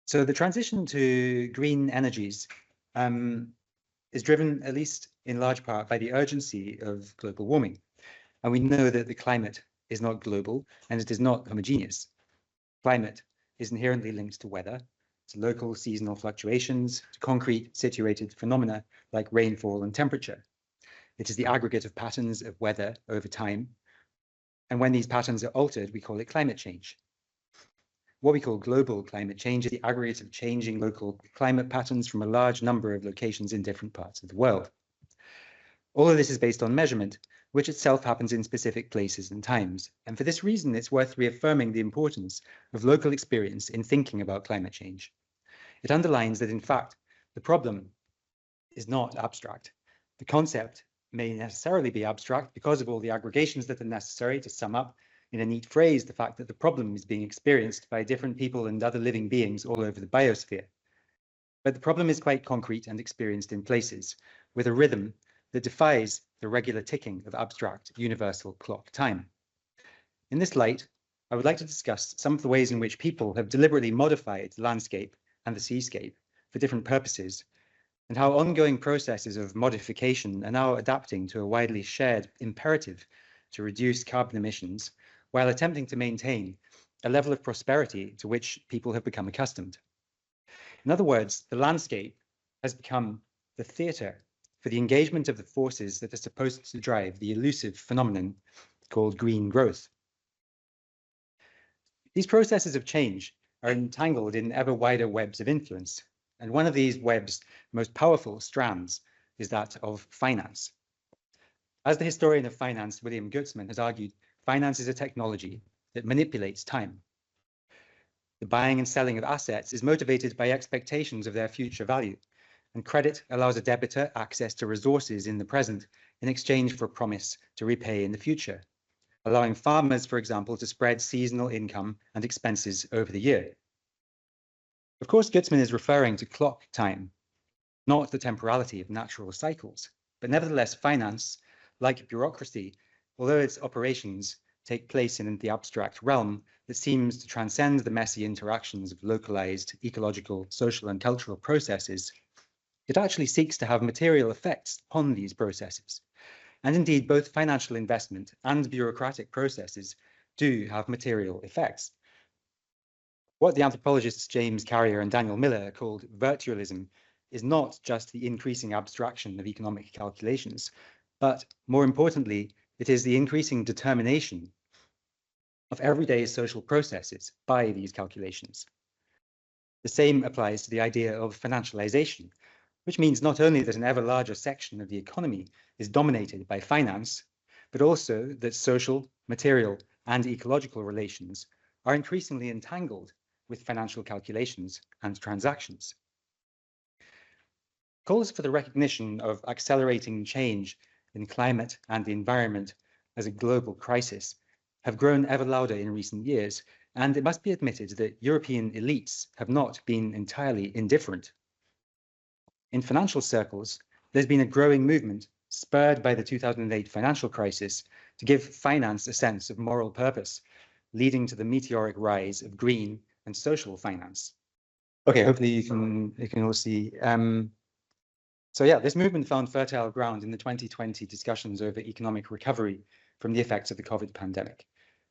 So the transition to green energies is driven, at least in large part, by the urgency of global warming. And we know that the climate is not global and it is not homogeneous. Climate is inherently linked to weather, to local seasonal fluctuations, to concrete situated phenomena like rainfall and temperature. It is the aggregate of patterns of weather over time. And when these patterns are altered, we call it climate change. What we call global climate change is the aggregate of changing local climate patterns from a large number of locations in different parts of the world. All of this is based on measurement, which itself happens in specific places and times. And for this reason, it's worth reaffirming the importance of local experience in thinking about climate change. It underlines that, in fact, the problem is not abstract. The concept may necessarily be abstract because of all the aggregations that are necessary to sum up in a neat phrase the fact that the problem is being experienced by different people and other living beings all over the biosphere. But the problem is quite concrete and experienced in places, with a rhythm that defies the regular ticking of abstract universal clock time. In this light, I would like to discuss some of the ways in which people have deliberately modified the landscape and the seascape for different purposes, and how ongoing processes of modification are now adapting to a widely shared imperative to reduce carbon emissions while attempting to maintain a level of prosperity to which people have become accustomed. In other words, the landscape has become the theatre for the engagement of the forces that are supposed to drive the elusive phenomenon called green growth. These processes of change are entangled in ever wider webs of influence, and one of these web's most powerful strands is that of finance. As the historian of finance, William Gutzman, has argued, finance is a technology that manipulates time. The buying and selling of assets is motivated by expectations of their future value, and credit allows a debtor access to resources in the present in exchange for a promise to repay in the future, allowing farmers, for example, to spread seasonal income and expenses over the year. Of course, Gutzman is referring to clock time, not the temporality of natural cycles, but nevertheless, finance, like bureaucracy, although its operations take place in the abstract realm that seems to transcend the messy interactions of localized ecological, social, and cultural processes, it actually seeks to have material effects upon these processes. And indeed, both financial investment and bureaucratic processes do have material effects. What the anthropologists James Carrier and Daniel Miller called virtualism is not just the increasing abstraction of economic calculations, but more importantly, it is the increasing determination of everyday social processes by these calculations. The same applies to the idea of financialization, which means not only that an ever larger section of the economy is dominated by finance, but also that social, material, and ecological relations are increasingly entangled with financial calculations and transactions. Calls for the recognition of accelerating change in climate and the environment as a global crisis have grown ever louder in recent years, and it must be admitted that European elites have not been entirely indifferent. In financial circles, there's been a growing movement spurred by the 2008 financial crisis to give finance a sense of moral purpose, leading to the meteoric rise of green and social finance. Okay, hopefully you can all see. So yeah, this movement found fertile ground in the 2020 discussions over economic recovery from the effects of the COVID pandemic,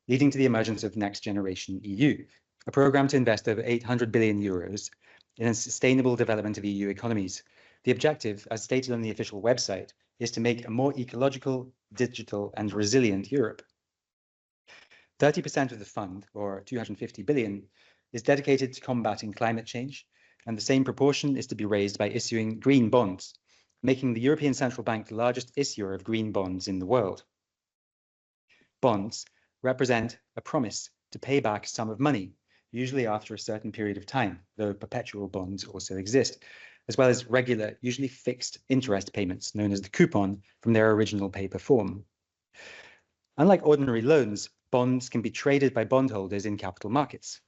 leading to the emergence of NextGenerationEU, a program to invest over 800 billion euros in a sustainable development of EU economies. The objective, as stated on the official website, is to make a more ecological, digital, and resilient Europe. 30% of the fund, or 250 billion, is dedicated to combating climate change, and the same proportion is to be raised by issuing green bonds, making the European Central Bank the largest issuer of green bonds in the world. Bonds represent a promise to pay back a sum of money, usually after a certain period of time, though perpetual bonds also exist, as well as regular, usually fixed interest payments known as the coupon from their original paper form. Unlike ordinary loans, bonds can be traded by bondholders in capital markets,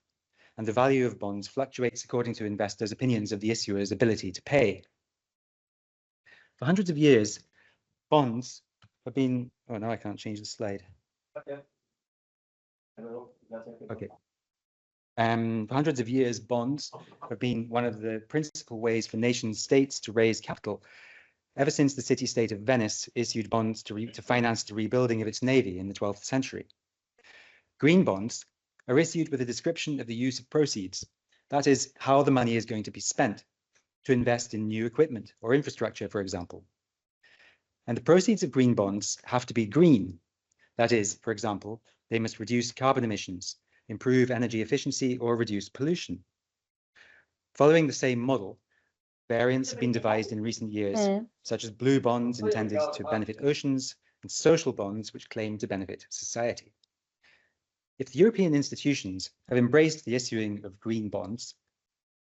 and the value of bonds fluctuates according to investors' opinions of the issuer's ability to pay. For hundreds of years, bonds have been, oh, now I can't change the slide. Okay. Okay. For hundreds of years, bonds have been one of the principal ways for nation states to raise capital, ever since the city-state of Venice issued bonds to finance the rebuilding of its navy in the 12th century. Green bonds are issued with a description of the use of proceeds, that is, how the money is going to be spent to invest in new equipment or infrastructure, for example. And the proceeds of green bonds have to be green. That is, for example, they must reduce carbon emissions, improve energy efficiency, or reduce pollution. Following the same model, variants have been devised in recent years, such as blue bonds intended to benefit oceans and social bonds which claim to benefit society. If the European institutions have embraced the issuing of green bonds,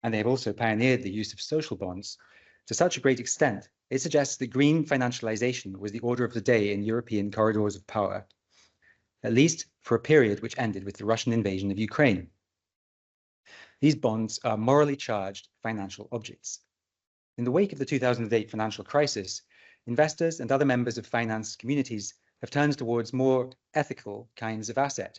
and they have also pioneered the use of social bonds, to such a great extent, it suggests that green financialization was the order of the day in European corridors of power, at least for a period which ended with the Russian invasion of Ukraine. These bonds are morally charged financial objects. In the wake of the 2008 financial crisis, investors and other members of finance communities have turned towards more ethical kinds of asset,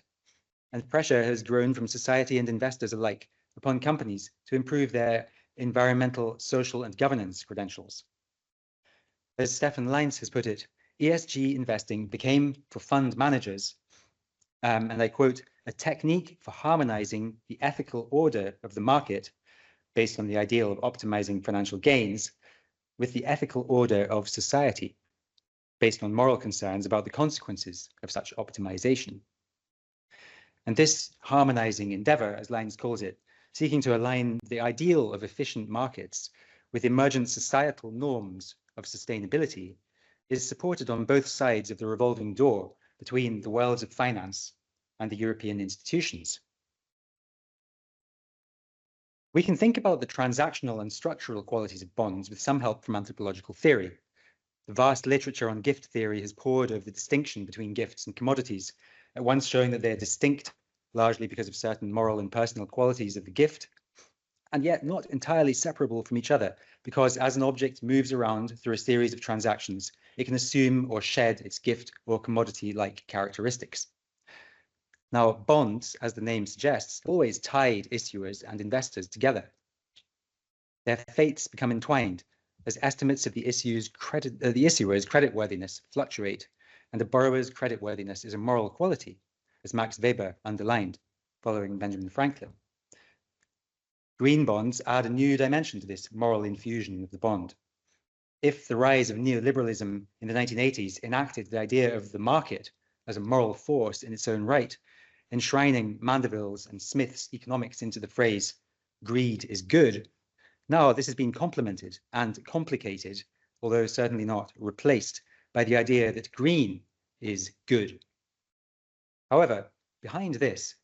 and pressure has grown from society and investors alike upon companies to improve their environmental, social, and governance credentials. As Stefan Leins has put it, ESG investing became, for fund managers, and I quote, a technique for harmonizing the ethical order of the market based on the ideal of optimizing financial gains with the ethical order of society based on moral concerns about the consequences of such optimization. And this harmonizing endeavor, as Leins calls it, seeking to align the ideal of efficient markets with emergent societal norms of sustainability, is supported on both sides of the revolving door between the worlds of finance and the European institutions. We can think about the transactional and structural qualities of bonds with some help from anthropological theory. The vast literature on gift theory has pored over the distinction between gifts and commodities, at once showing that they are distinct, largely because of certain moral and personal qualities of the gift, and yet not entirely separable from each other, because as an object moves around through a series of transactions, it can assume or shed its gift or commodity-like characteristics. Now, bonds, as the name suggests, always tied issuers and investors together. Their fates become entwined as estimates of the issuer's creditworthiness fluctuate, and the borrower's creditworthiness is a moral quality, as Max Weber underlined, following Benjamin Franklin. Green bonds add a new dimension to this moral infusion of the bond. If the rise of neoliberalism in the 1980s enacted the idea of the market as a moral force in its own right, enshrining Mandeville's and Smith's economics into the phrase, greed is good, now this has been complemented and complicated, although certainly not replaced, by the idea that green is good. However, behind this,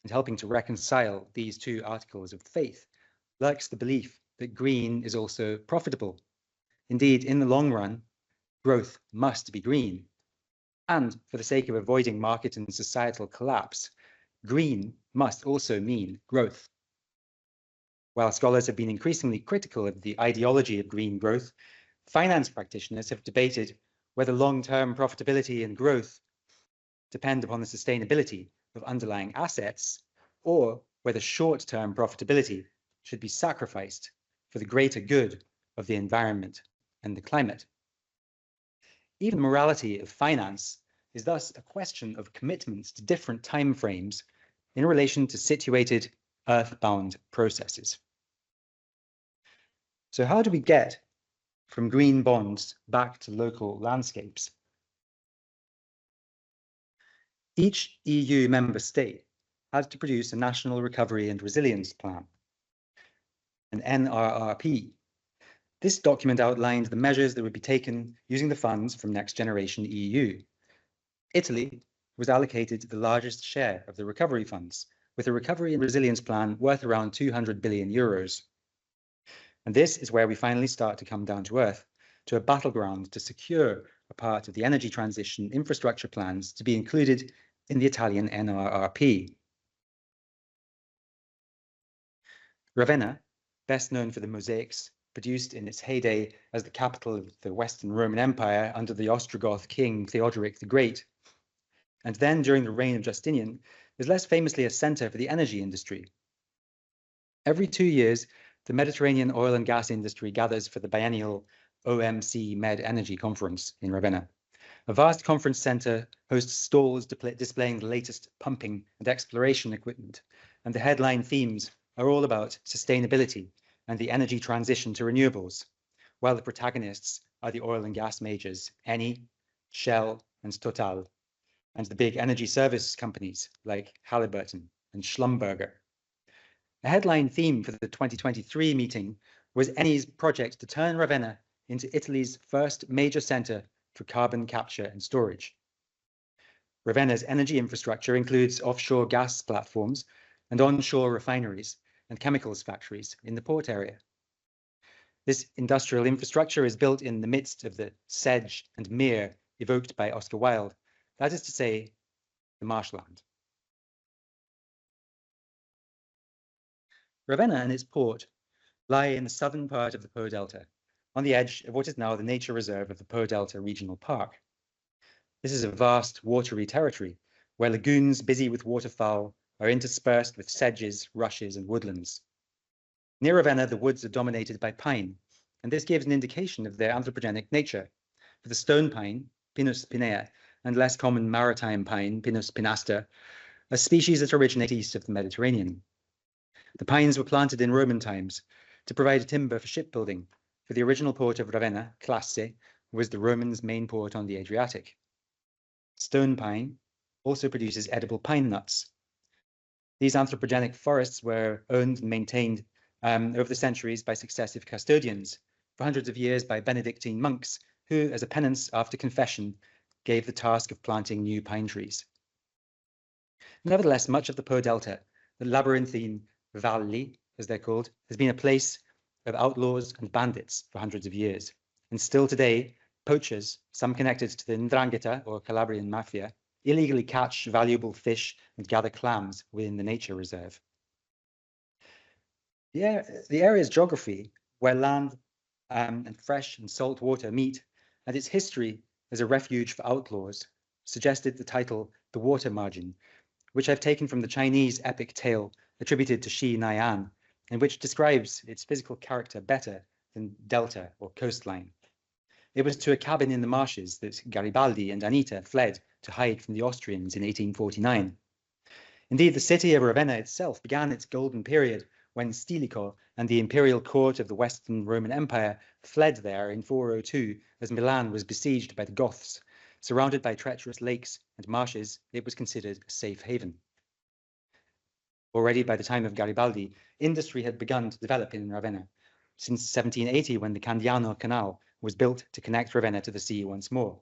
and helping to reconcile these two articles of faith, lurks the belief that green is also profitable. Indeed, in the long run, growth must be green. And for the sake of avoiding market and societal collapse, green must also mean growth. While scholars have been increasingly critical of the ideology of green growth, finance practitioners have debated whether long-term profitability and growth depend upon the sustainability of underlying assets, or whether short-term profitability should be sacrificed for the greater good of the environment and the climate. Even morality of finance is thus a question of commitments to different time frames in relation to situated earthbound processes. So how do we get from green bonds back to local landscapes? Each EU member state has to produce a National Recovery and Resilience Plan, an NRRP. This document outlined the measures that would be taken using the funds from NextGenerationEU. Italy was allocated the largest share of the recovery funds, with a recovery and resilience plan worth around 200 billion euros. And this is where we finally start to come down to earth, to a battleground to secure a part of the energy transition infrastructure plans to be included in the Italian NRRP. Ravenna, best known for the mosaics produced in its heyday as the capital of the Western Roman Empire under the Ostrogoth king Theodoric the Great, and then during the reign of Justinian, is less famously a center for the energy industry, Every 2 years, the Mediterranean oil and gas industry gathers for the biennial OMC Med Energy Conference in Ravenna. A vast conference center hosts stalls displaying the latest pumping and exploration equipment, and the headline themes are all about sustainability and the energy transition to renewables, while the protagonists are the oil and gas majors Eni, Shell, and Total, and the big energy service companies like Halliburton and Schlumberger. A headline theme for the 2023 meeting was Eni's project to turn Ravenna into Italy's first major center for carbon capture and storage. Ravenna's energy infrastructure includes offshore gas platforms and onshore refineries and chemicals factories in the port area. This industrial infrastructure is built in the midst of the sedge and mere evoked by Oscar Wilde, that is to say, the marshland. Ravenna and its port lie in the southern part of the Po Delta, on the edge of what is now the nature reserve of the Po Delta Regional Park. This is a vast watery territory where lagoons busy with waterfowl are interspersed with sedges, rushes, and woodlands. Near Ravenna, the woods are dominated by pine, and this gives an indication of their anthropogenic nature. For the stone pine, Pinus pinea, and less common maritime pine, Pinus pinaster, are species that originate east of the Mediterranean. The pines were planted in Roman times to provide timber for shipbuilding, for the original port of Ravenna, Classe, was the Romans' main port on the Adriatic. Stone pine also produces edible pine nuts. These anthropogenic forests were owned and maintained over the centuries by successive custodians, for hundreds of years by Benedictine monks, who, as a penance after confession, gave the task of planting new pine trees. Nevertheless, much of the Po Delta, the labyrinthine valli, as they're called, has been a place of outlaws and bandits for hundreds of years. And still today, poachers, some connected to the 'Ndrangheta or Calabrian mafia, illegally catch valuable fish and gather clams within the nature reserve. The area's geography, where land and fresh and salt water meet, and its history as a refuge for outlaws, suggested the title The Water Margin, which I've taken from the Chinese epic tale attributed to Shi Naian, and which describes its physical character better than delta or coastline. It was to a cabin in the marshes that Garibaldi and Anita fled to hide from the Austrians in 1849. Indeed, the city of Ravenna itself began its golden period when Stilicho and the imperial court of the Western Roman Empire fled there in 402 as Milan was besieged by the Goths. Surrounded by treacherous lakes and marshes, it was considered a safe haven. Already by the time of Garibaldi, industry had begun to develop in Ravenna, since 1780 when the Candiano Canal was built to connect Ravenna to the sea once more.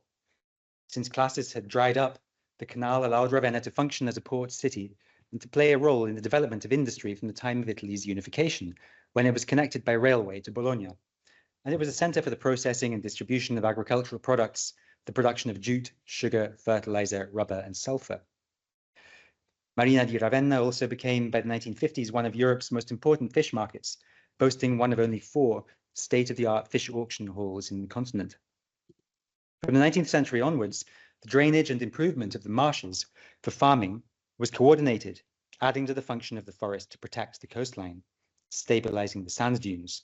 Since classes had dried up, the canal allowed Ravenna to function as a port city and to play a role in the development of industry from the time of Italy's unification, when it was connected by railway to Bologna. And it was a center for the processing and distribution of agricultural products, the production of jute, sugar, fertilizer, rubber, and sulfur. Marina di Ravenna also became, by the 1950s, one of Europe's most important fish markets, boasting one of only 4 state-of-the-art fish auction halls in the continent. From the 19th century onwards, the drainage and improvement of the marshes for farming was coordinated, adding to the function of the forest to protect the coastline, stabilizing the sand dunes.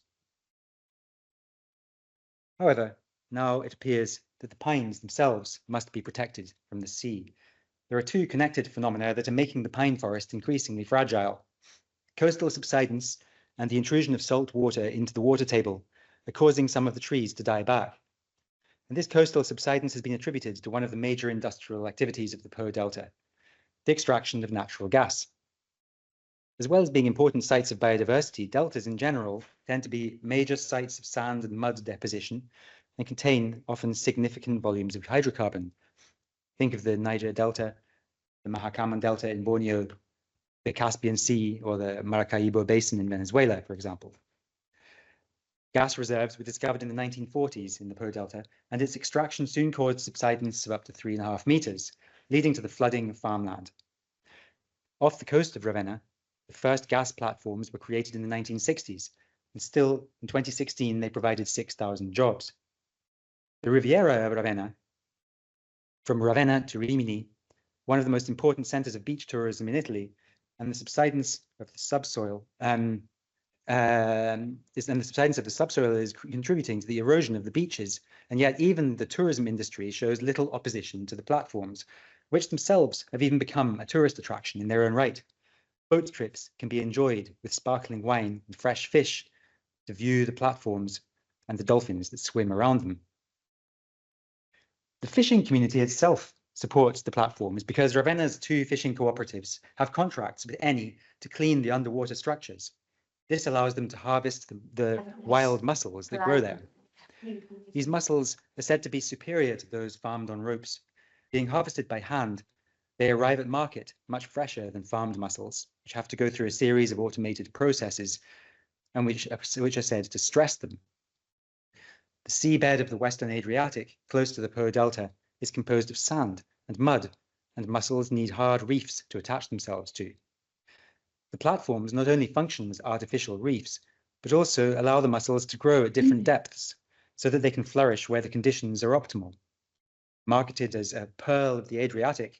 However, now it appears that the pines themselves must be protected from the sea. There are 2 connected phenomena that are making the pine forest increasingly fragile. Coastal subsidence and the intrusion of salt water into the water table are causing some of the trees to die back. And this coastal subsidence has been attributed to one of the major industrial activities of the Po Delta, the extraction of natural gas. As well as being important sites of biodiversity, deltas in general tend to be major sites of sand and mud deposition and contain often significant volumes of hydrocarbon. Think of the Niger Delta, the Mahakam Delta in Borneo, the Caspian Sea, or the Maracaibo Basin in Venezuela, for example. Gas reserves were discovered in the 1940s in the Po Delta, and its extraction soon caused subsidence of up to 3.5 meters, leading to the flooding of farmland. Off the coast of Ravenna, the first gas platforms were created in the 1960s, and still in 2016 they provided 6,000 jobs. The Riviera of Ravenna, from Ravenna to Rimini, one of the most important centers of beach tourism in Italy, and the subsidence of the subsoil and the subsidence of the subsoil is contributing to the erosion of the beaches, and yet even the tourism industry shows little opposition to the platforms, which themselves have even become a tourist attraction in their own right. Boat trips can be enjoyed with sparkling wine and fresh fish to view the platforms and the dolphins that swim around them. The fishing community itself supports the platforms because Ravenna's 2 fishing cooperatives have contracts with Eni to clean the underwater structures. This allows them to harvest the wild mussels that grow there. These mussels are said to be superior to those farmed on ropes. Being harvested by hand, they arrive at market much fresher than farmed mussels, which have to go through a series of automated processes and which are said to stress them. The seabed of the Western Adriatic, close to the Po Delta, is composed of sand and mud, and mussels need hard reefs to attach themselves to. The platforms not only function as artificial reefs, but also allow the mussels to grow at different depths so that they can flourish where the conditions are optimal. Marketed as a pearl of the Adriatic,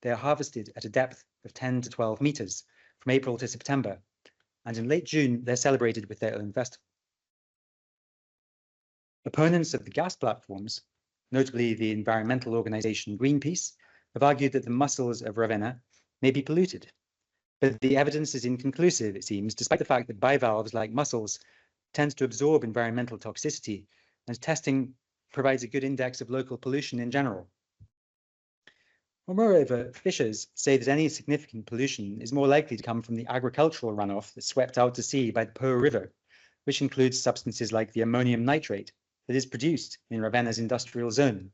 they are harvested at a depth of 10 to 12 meters from April to September, and in late June, they're celebrated with their own festival. Opponents of the gas platforms, notably the environmental organization Greenpeace, have argued that the mussels of Ravenna may be polluted. But the evidence is inconclusive, it seems, despite the fact that bivalves like mussels tend to absorb environmental toxicity, and testing provides a good index of local pollution in general. Moreover, fishers say that any significant pollution is more likely to come from the agricultural runoff that's swept out to sea by the Po River, which includes substances like the ammonium nitrate that is produced in Ravenna's industrial zone.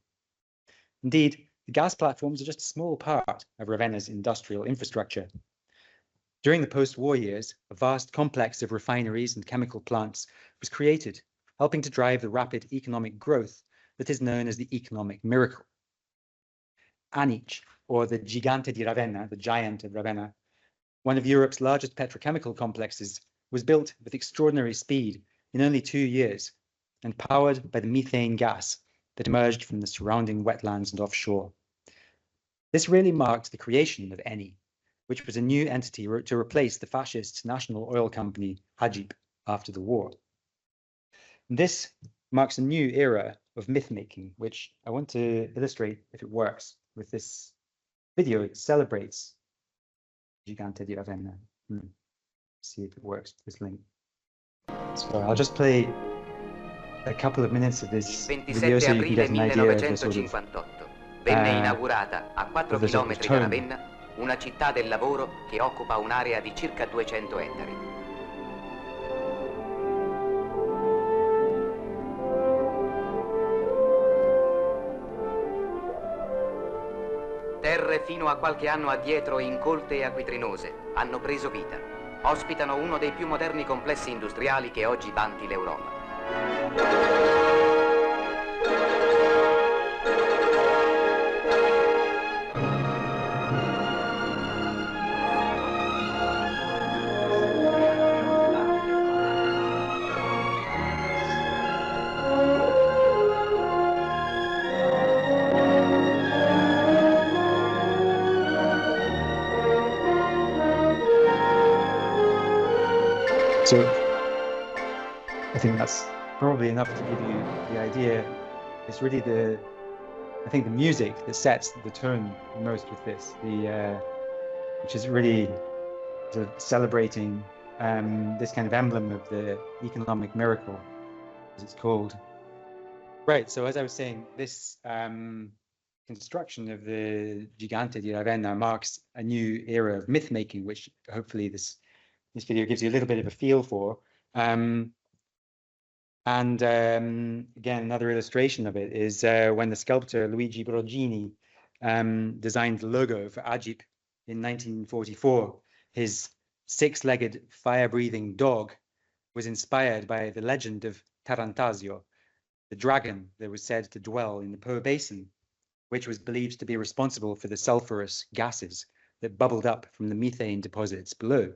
Indeed, the gas platforms are just a small part of Ravenna's industrial infrastructure. During the post-war years, a vast complex of refineries and chemical plants was created, helping to drive the rapid economic growth that is known as the economic miracle. Anic, or the Gigante di Ravenna, the giant of Ravenna, one of Europe's largest petrochemical complexes, was built with extraordinary speed in only 2 years and powered by the methane gas that emerged from the surrounding wetlands and offshore. This really marked the creation of Eni, which was a new entity to replace the fascist national oil company Agip after the war. And this marks a new era of myth-making, which I want to illustrate, if it works, with this video. It celebrates Gigante di Ravenna. See if it works with this link. So I'll just play a couple of minutes of this video so you can get an idea of the sort of venne inaugurata a 4 chilometri da Ravenna una città del lavoro che occupa un'area di circa 200 ettari. Terre fino a qualche anno addietro incolte e acquitrinose hanno preso vita. Ospitano uno dei più moderni complessi industriali che oggi vanti l'Europa. So I think that's probably enough to give you the idea. It's really I think the music that sets the tone most with this, which is really sort of celebrating this kind of emblem of the economic miracle, as it's called. Right, so as I was saying, this construction of the Gigante di Ravenna marks a new era of myth-making, which hopefully this video gives you a little bit of a feel for. Again, another illustration of it is when the sculptor Luigi Brogini designed the logo for Agip in 1944. His 6-legged fire-breathing dog was inspired by the legend of Tarantasio, the dragon that was said to dwell in the Po Basin, which was believed to be responsible for the sulfurous gases that bubbled up from the methane deposits below.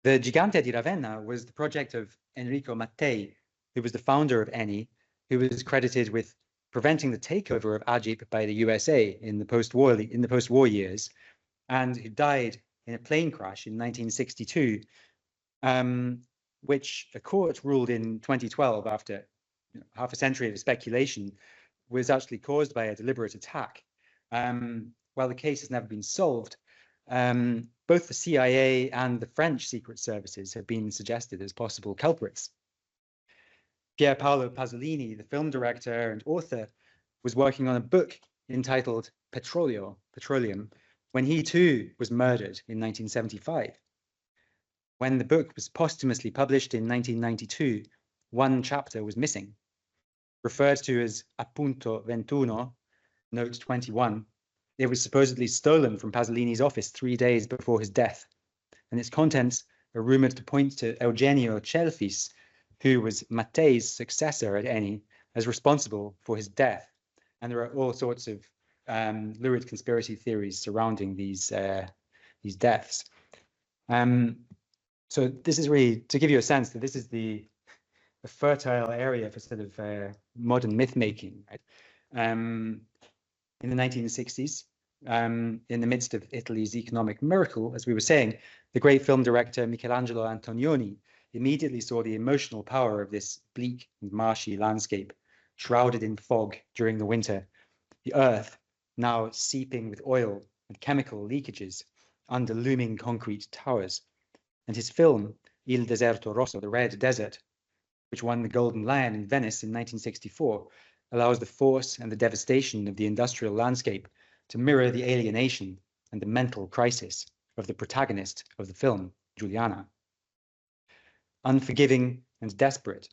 The Gigante di Ravenna was the project of Enrico Mattei, who was the founder of Eni, who was credited with preventing the takeover of Agip by the USA in the post-war years, and who died in a plane crash in 1962 which a court ruled in 2012 after half a century of speculation was actually caused by a deliberate attack. While the case has never been solved, both the CIA and the French secret services have been suggested as possible culprits. Pier Paolo Pasolini, the film director and author, was working on a book entitled Petroleum, when he too was murdered in 1975. When the book was posthumously published in 1992, one chapter was missing. Referred to as Appunto 21, note 21, it was supposedly stolen from Pasolini's office 3 days before his death, and its contents are rumored to point to Eugenio Shellfish, who was Mattei's successor at Eni, as responsible for his death. And there are all sorts of lurid conspiracy theories surrounding these deaths. So this is really to give you a sense that this is a fertile area for sort of modern myth making, right? In the 1960s, in the midst of Italy's economic miracle, as we were saying, the great film director Michelangelo Antonioni immediately saw the emotional power of this bleak and marshy landscape, shrouded in fog during the winter, the earth now seeping with oil and chemical leakages under looming concrete towers. And his film, Il Deserto Rosso, the Red Desert, which won the Golden Lion in Venice in 1964, allows the force and the devastation of the industrial landscape to mirror the alienation and the mental crisis of the protagonist of the film, Giuliana. Unforgiving and desperate,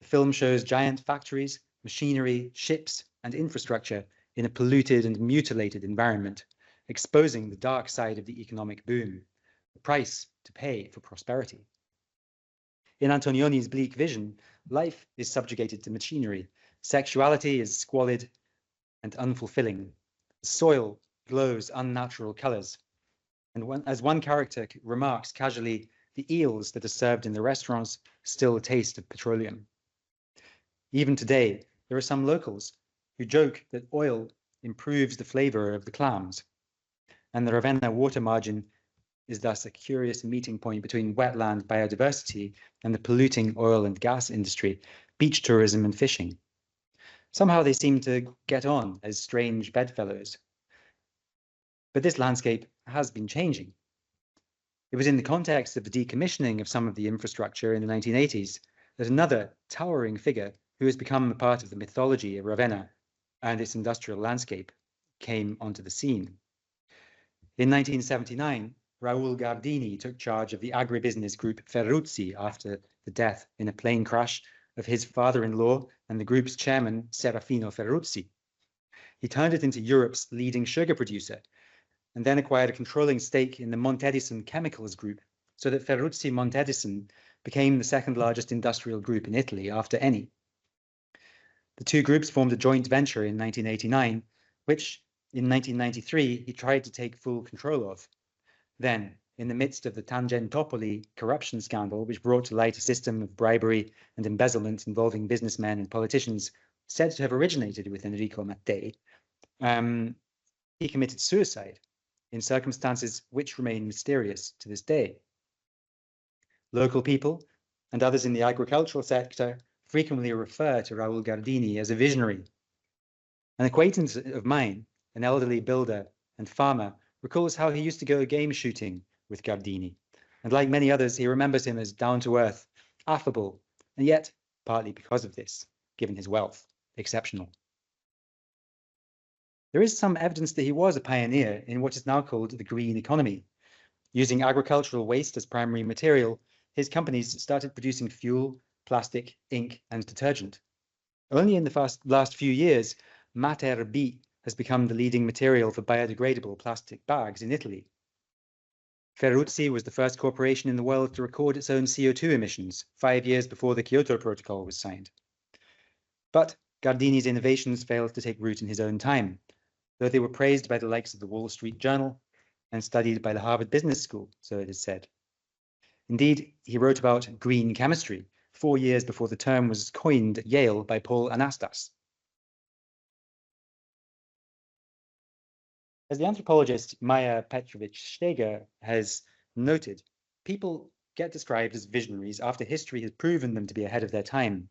the film shows giant factories, machinery, ships, and infrastructure in a polluted and mutilated environment, exposing the dark side of the economic boom, the price to pay for prosperity. In Antonioni's bleak vision, life is subjugated to machinery, sexuality is squalid and unfulfilling, the soil glows unnatural colors, and as one character remarks casually, the eels that are served in the restaurants still taste of petroleum. Even today, there are some locals who joke that oil improves the flavor of the clams, and the Ravenna water margin is thus a curious meeting point between wetland biodiversity and the polluting oil and gas industry, beach tourism and fishing. Somehow they seem to get on as strange bedfellows. But this landscape has been changing. It was in the context of the decommissioning of some of the infrastructure in the 1980s that another towering figure who has become a part of the mythology of Ravenna and its industrial landscape came onto the scene. In 1979, Raoul Gardini took charge of the agribusiness group Ferruzzi after the death in a plane crash of his father-in-law and the group's chairman, Serafino Ferruzzi. He turned it into Europe's leading sugar producer, and then acquired a controlling stake in the Montedison Chemicals Group, so that Ferruzzi Montedison became the second largest industrial group in Italy after Eni. The two groups formed a joint venture in 1989, which in 1993 he tried to take full control of. Then, in the midst of the Tangentopoli corruption scandal, which brought to light a system of bribery and embezzlement involving businessmen and politicians said to have originated with Enrico Mattei, he committed suicide in circumstances which remain mysterious to this day. Local people and others in the agricultural sector frequently refer to Raoul Gardini as a visionary. An acquaintance of mine, an elderly builder and farmer, recalls how he used to go game shooting with Gardini, and like many others, he remembers him as down-to-earth, affable, and yet, partly because of this, given his wealth, exceptional. There is some evidence that he was a pioneer in what is now called the green economy. Using agricultural waste as primary material, his companies started producing fuel, plastic, ink, and detergent. Only in the last few years, Mater B has become the leading material for biodegradable plastic bags in Italy. Ferruzzi was the first corporation in the world to record its own CO2 emissions 5 years before the Kyoto Protocol was signed. But Gardini's innovations failed to take root in his own time, though they were praised by the likes of the Wall Street Journal and studied by the Harvard Business School, so it is said. Indeed, he wrote about green chemistry 4 years before the term was coined at Yale by Paul Anastas. As the anthropologist Maya Petrovich Steger has noted, people get described as visionaries after history has proven them to be ahead of their time.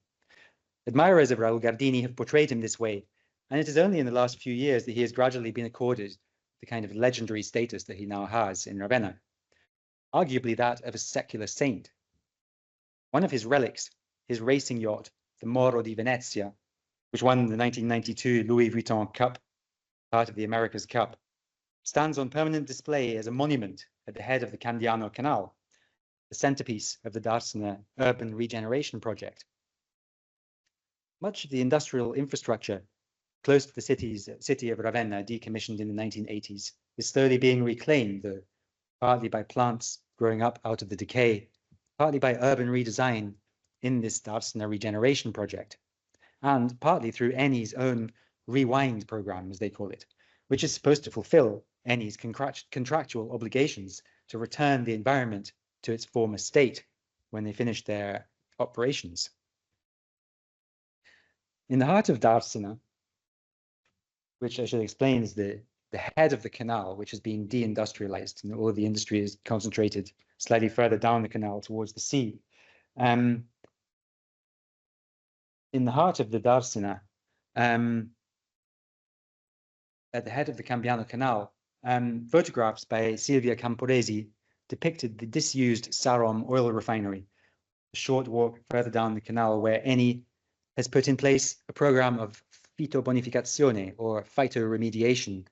Admirers of Raul Gardini have portrayed him this way, and it is only in the last few years that he has gradually been accorded the kind of legendary status that he now has in Ravenna, arguably that of a secular saint. One of his relics, his racing yacht, the Moro di Venezia, which won the 1992 Louis Vuitton Cup, part of the America's Cup, stands on permanent display as a monument at the head of the Candiano Canal, the centerpiece of the Darsena urban regeneration project. Much of the industrial infrastructure close to the city of Ravenna, decommissioned in the 1980s, is slowly being reclaimed, though partly by plants growing up out of the decay, partly by urban redesign in this Darsena regeneration project, and partly through Eni's own rewind program, as they call it, which is supposed to fulfill Eni's contractual obligations to return the environment to its former state when they finish their operations. In the heart of Darsena, which I should explain is the head of the canal, which has been deindustrialized, and all of the industry is concentrated slightly further down the canal towards the sea. In the heart of the Darsena, at the head of the Cambiano Canal, photographs by Silvia Camporesi depicted the disused Sarom oil refinery, a short walk further down the canal where Eni has put in place a program of phytobonificazione, or phytoremediation,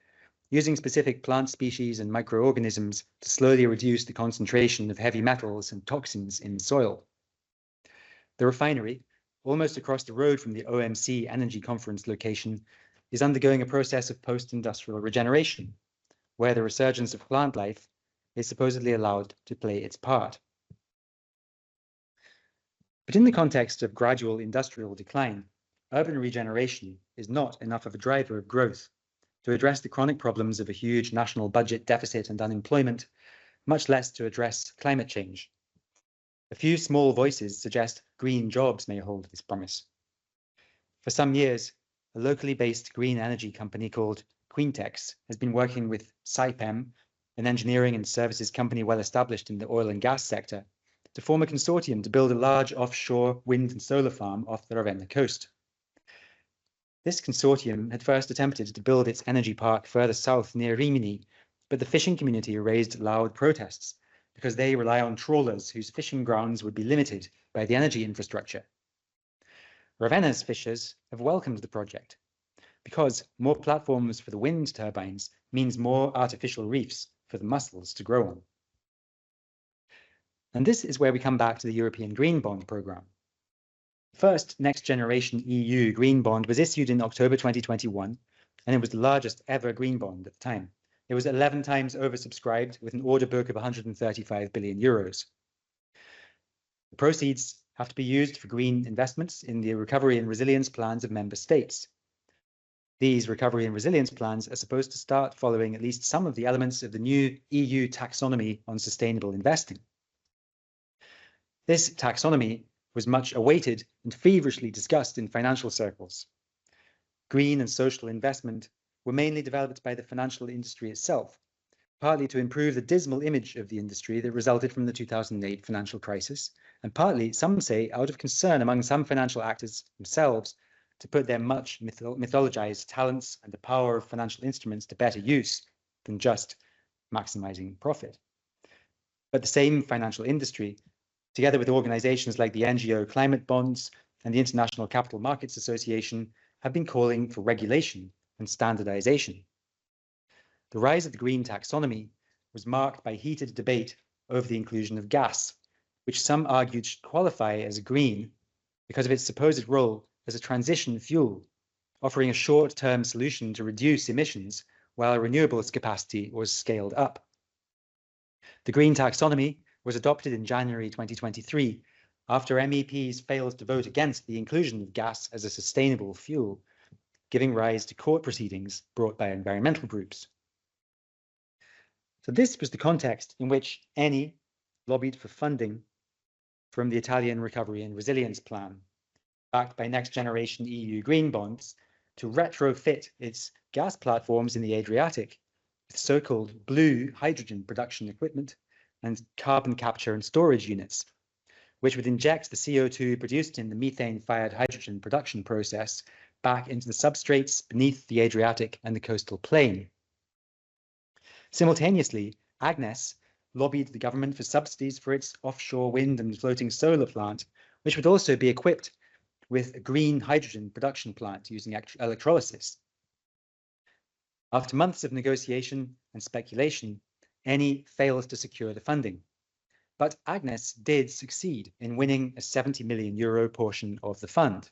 using specific plant species and microorganisms to slowly reduce the concentration of heavy metals and toxins in the soil. The refinery, almost across the road from the OMC Energy Conference location, is undergoing a process of post-industrial regeneration, where the resurgence of plant life is supposedly allowed to play its part. But in the context of gradual industrial decline, urban regeneration is not enough of a driver of growth to address the chronic problems of a huge national budget deficit and unemployment, much less to address climate change. A few small voices suggest green jobs may hold this promise. For some years, a locally based green energy company called Quintex has been working with Saipem, an engineering and services company well established in the oil and gas sector, to form a consortium to build a large offshore wind and solar farm off the Ravenna coast. This consortium had first attempted to build its energy park further south near Rimini, but the fishing community raised loud protests because they rely on trawlers whose fishing grounds would be limited by the energy infrastructure. Ravenna's fishers have welcomed the project because more platforms for the wind turbines means more artificial reefs for the mussels to grow on. And this is where we come back to the European Green Bond Programme. The first NextGenerationEU Green Bond was issued in October 2021, and it was the largest ever green bond at the time. It was 11 times oversubscribed with an order book of 135 billion euros. The proceeds have to be used for green investments in the recovery and resilience plans of member states. These recovery and resilience plans are supposed to start following at least some of the elements of the new EU taxonomy on sustainable investing. This taxonomy was much awaited and feverishly discussed in financial circles. Green and social investment were mainly developed by the financial industry itself, partly to improve the dismal image of the industry that resulted from the 2008 financial crisis, and partly, some say, out of concern among some financial actors themselves to put their much mythologized talents and the power of financial instruments to better use than just maximizing profit. But the same financial industry, together with organizations like the NGO Climate Bonds and the International Capital Markets Association, have been calling for regulation and standardization. The rise of the green taxonomy was marked by heated debate over the inclusion of gas, which some argued should qualify as a green because of its supposed role as a transition fuel, offering a short-term solution to reduce emissions while renewables capacity was scaled up. The green taxonomy was adopted in January 2023 after MEPs failed to vote against the inclusion of gas as a sustainable fuel, giving rise to court proceedings brought by environmental groups. So this was the context in which Eni lobbied for funding from the Italian Recovery and Resilience Plan, backed by NextGenerationEU green bonds, to retrofit its gas platforms in the Adriatic with so-called blue hydrogen production equipment and carbon capture and storage units, which would inject the CO2 produced in the methane-fired hydrogen production process back into the substrates beneath the Adriatic and the coastal plain. Simultaneously, Agnes lobbied the government for subsidies for its offshore wind and floating solar plant, which would also be equipped with a green hydrogen production plant using electrolysis. After months of negotiation and speculation, Eni failed to secure the funding. But Agnes did succeed in winning a €70 million portion of the fund.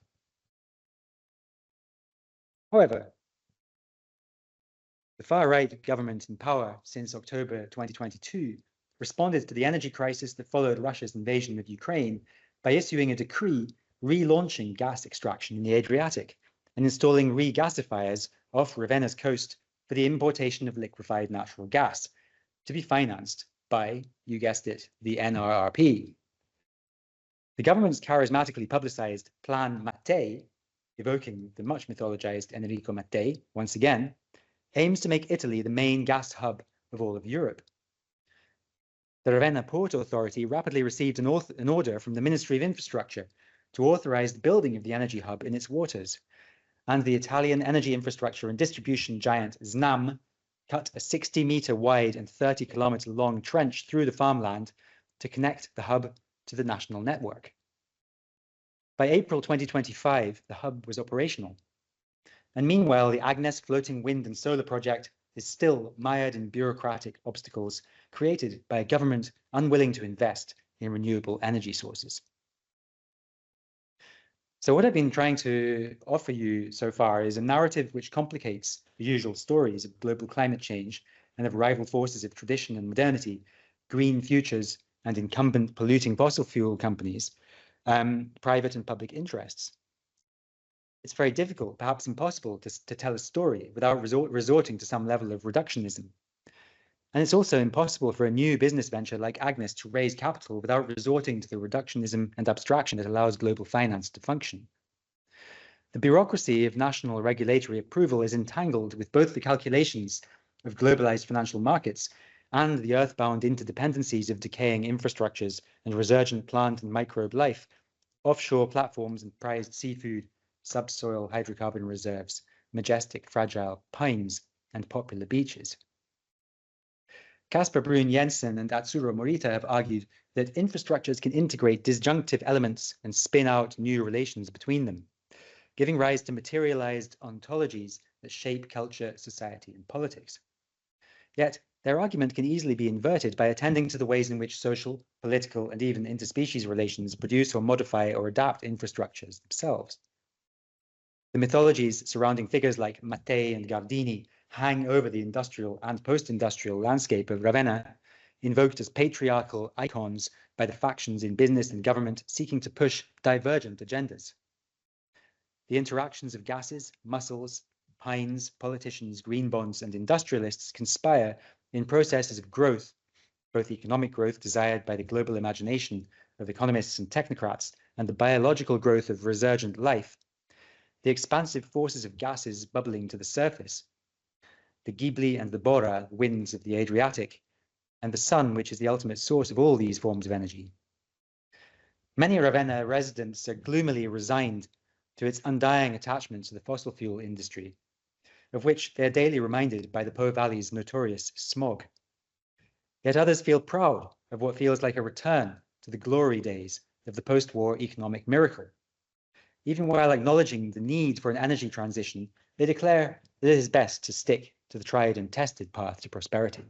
However, the far-right government in power since October 2022 responded to the energy crisis that followed Russia's invasion of Ukraine by issuing a decree relaunching gas extraction in the Adriatic and installing regasifiers off Ravenna's coast for the importation of liquefied natural gas, to be financed by, you guessed it, the NRRP. The government's charismatically publicized Plan Mattei, evoking the much mythologized Enrico Mattei once again, aims to make Italy the main gas hub of all of Europe. The Ravenna Port Authority rapidly received an order from the Ministry of Infrastructure to authorize the building of the energy hub in its waters, and the Italian energy infrastructure and distribution giant Snam cut a 60-meter wide and 30-kilometer long trench through the farmland to connect the hub to the national network. By April 2025, the hub was operational. And meanwhile, the Agnes floating wind and solar project is still mired in bureaucratic obstacles created by a government unwilling to invest in renewable energy sources. So what I've been trying to offer you so far is a narrative which complicates the usual stories of global climate change and of rival forces of tradition and modernity, green futures and incumbent polluting fossil fuel companies, private and public interests. It's very difficult, perhaps impossible, to tell a story without resorting to some level of reductionism. And it's also impossible for a new business venture like Agnes to raise capital without resorting to the reductionism and abstraction that allows global finance to function. The bureaucracy of national regulatory approval is entangled with both the calculations of globalized financial markets and the earthbound interdependencies of decaying infrastructures and resurgent plant and microbe life, offshore platforms and prized seafood, subsoil hydrocarbon reserves, majestic fragile pines, and popular beaches. Casper Brun Jensen and Atsuro Morita have argued that infrastructures can integrate disjunctive elements and spin out new relations between them, giving rise to materialized ontologies that shape culture, society, and politics. Yet, their argument can easily be inverted by attending to the ways in which social, political, and even interspecies relations produce or modify or adapt infrastructures themselves. The mythologies surrounding figures like Mattei and Gardini hang over the industrial and post-industrial landscape of Ravenna, invoked as patriarchal icons by the factions in business and government seeking to push divergent agendas. The interactions of gases, mussels, pines, politicians, green bonds, and industrialists conspire in processes of growth, both economic growth desired by the global imagination of economists and technocrats, and the biological growth of resurgent life, the expansive forces of gases bubbling to the surface, the Ghibli and the Bora winds of the Adriatic, and the sun, which is the ultimate source of all these forms of energy. Many Ravenna residents are gloomily resigned to its undying attachment to the fossil fuel industry, of which they are daily reminded by the Po Valley's notorious smog. Yet others feel proud of what feels like a return to the glory days of the post-war economic miracle. Even while acknowledging the need for an energy transition, they declare that it is best to stick to the tried and tested path to prosperity.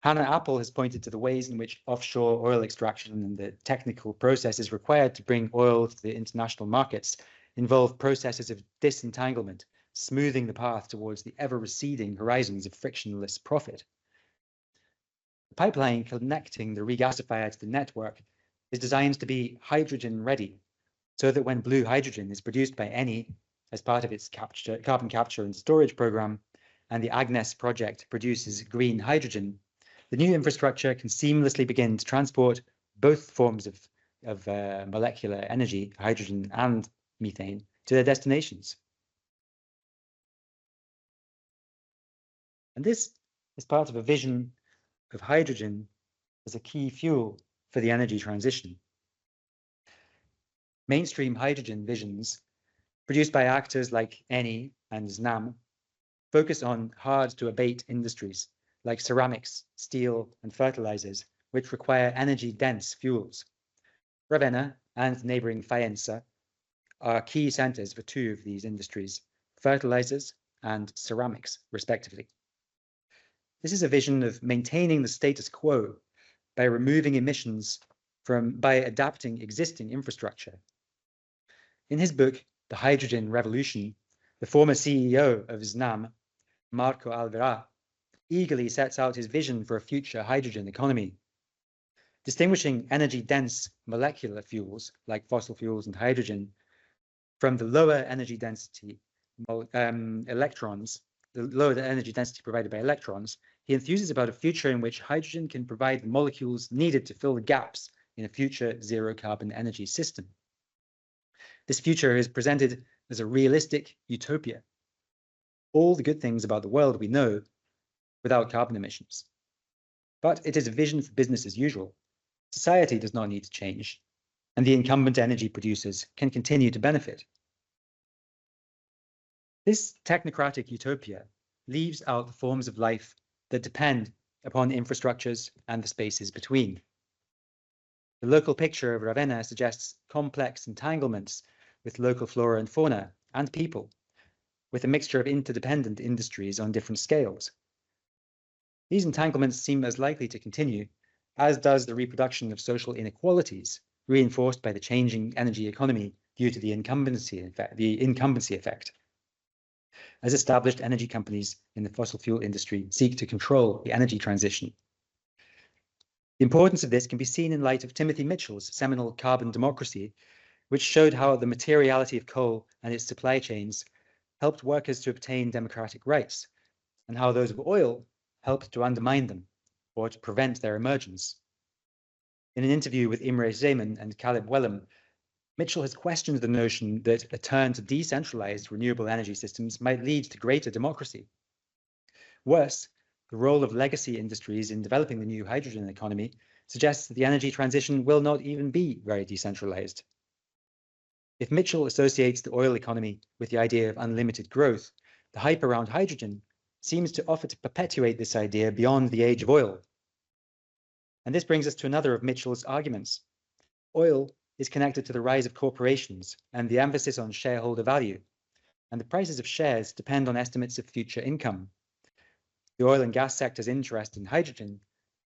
Hannah Apple has pointed to the ways in which offshore oil extraction and the technical processes required to bring oil to the international markets involve processes of disentanglement, smoothing the path towards the ever-receding horizons of frictionless profit. The pipeline connecting the regasifier to the network is designed to be hydrogen-ready, so that when blue hydrogen is produced by Eni as part of its carbon capture and storage program, and the Agnes project produces green hydrogen, the new infrastructure can seamlessly begin to transport both forms of molecular energy, hydrogen and methane, to their destinations. And this is part of a vision of hydrogen as a key fuel for the energy transition. Mainstream hydrogen visions, produced by actors like Eni and Snam, focus on hard-to-abate industries like ceramics, steel, and fertilizers, which require energy-dense fuels. Ravenna and neighboring Faenza are key centers for two of these industries, fertilizers and ceramics, respectively. This is a vision of maintaining the status quo by removing emissions by adapting existing infrastructure. In his book, The Hydrogen Revolution, the former CEO of Snam, Marco Alverà, eagerly sets out his vision for a future hydrogen economy. Distinguishing energy-dense molecular fuels like fossil fuels and hydrogen from the lower energy density electrons, the lower energy density provided by electrons, he enthuses about a future in which hydrogen can provide the molecules needed to fill the gaps in a future zero-carbon energy system. This future is presented as a realistic utopia. All the good things about the world we know without carbon emissions. But it is a vision for business as usual. Society does not need to change, and the incumbent energy producers can continue to benefit. This technocratic utopia leaves out the forms of life that depend upon infrastructures and the spaces between. The local picture of Ravenna suggests complex entanglements with local flora and fauna and people, with a mixture of interdependent industries on different scales. These entanglements seem as likely to continue, as does the reproduction of social inequalities, reinforced by the changing energy economy due to the incumbency effect, as established energy companies in the fossil fuel industry seek to control the energy transition. The importance of this can be seen in light of Timothy Mitchell's seminal Carbon Democracy, which showed how the materiality of coal and its supply chains helped workers to obtain democratic rights, and how those of oil helped to undermine them or to prevent their emergence. In an interview with Imre Zeman and Caleb Wellham, Mitchell has questioned the notion that a turn to decentralized renewable energy systems might lead to greater democracy. Worse, the role of legacy industries in developing the new hydrogen economy suggests that the energy transition will not even be very decentralized. If Mitchell associates the oil economy with the idea of unlimited growth, the hype around hydrogen seems to offer to perpetuate this idea beyond the age of oil. And this brings us to another of Mitchell's arguments. Oil is connected to the rise of corporations and the emphasis on shareholder value, and the prices of shares depend on estimates of future income. The oil and gas sector's interest in hydrogen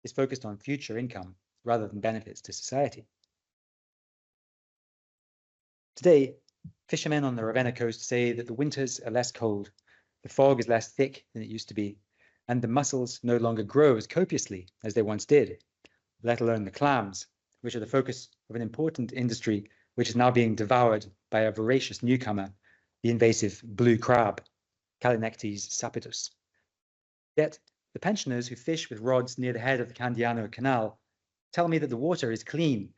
is focused on future income rather than benefits to society. Today, fishermen on the Ravenna coast say that the winters are less cold, the fog is less thick than it used to be, and the mussels no longer grow as copiously as they once did, let alone the clams, which are the focus of an important industry which is now being devoured by a voracious newcomer, the invasive blue crab, Calinectes sapidus. Yet, the pensioners who fish with rods near the head of the Candiano Canal tell me that the water is clean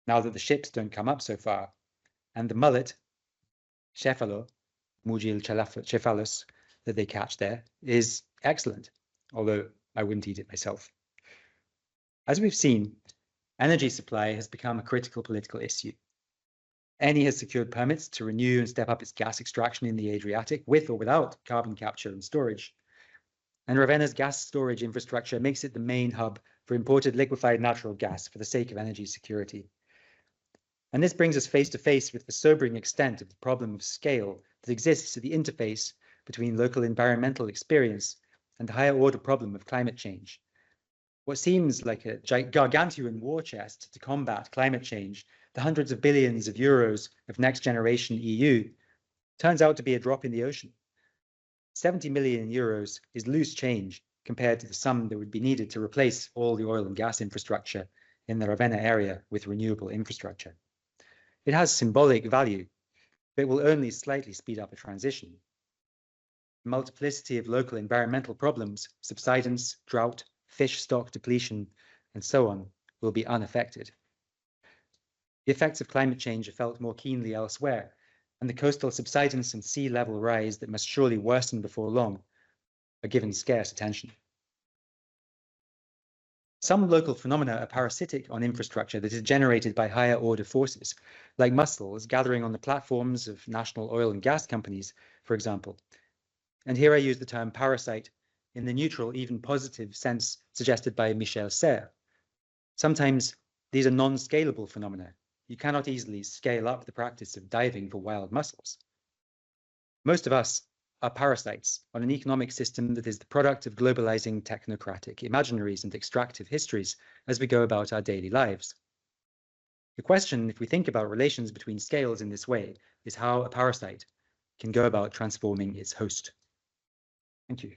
now that the ships don't come up so far, and the mullet, cephalo, Mugil cephalus, that they catch there is excellent, although I wouldn't eat it myself. As we've seen, energy supply has become a critical political issue. Eni has secured permits to renew and step up its gas extraction in the Adriatic with or without carbon capture and storage. And Ravenna's gas storage infrastructure makes it the main hub for imported liquefied natural gas for the sake of energy security. And this brings us face to face with the sobering extent of the problem of scale that exists at the interface between local environmental experience and the higher order problem of climate change. What seems like a gargantuan war chest to combat climate change, the hundreds of billions of euros of NextGenerationEU, turns out to be a drop in the ocean. 70 million euros is loose change compared to the sum that would be needed to replace all the oil and gas infrastructure in the Ravenna area with renewable infrastructure. It has symbolic value, but it will only slightly speed up a transition. The multiplicity of local environmental problems, subsidence, drought, fish stock depletion, and so on, will be unaffected. The effects of climate change are felt more keenly elsewhere, and the coastal subsidence and sea level rise that must surely worsen before long are given scarce attention. Some local phenomena are parasitic on infrastructure that is generated by higher order forces, like mussels gathering on the platforms of national oil and gas companies, for example. And here I use the term parasite in the neutral, even positive sense suggested by Michel Serres. Sometimes these are non-scalable phenomena. You cannot easily scale up the practice of diving for wild mussels. Most of us are parasites on an economic system that is the product of globalizing technocratic imaginaries and extractive histories as we go about our daily lives. The question, if we think about relations between scales in this way, is how a parasite can go about transforming its host. Thank you.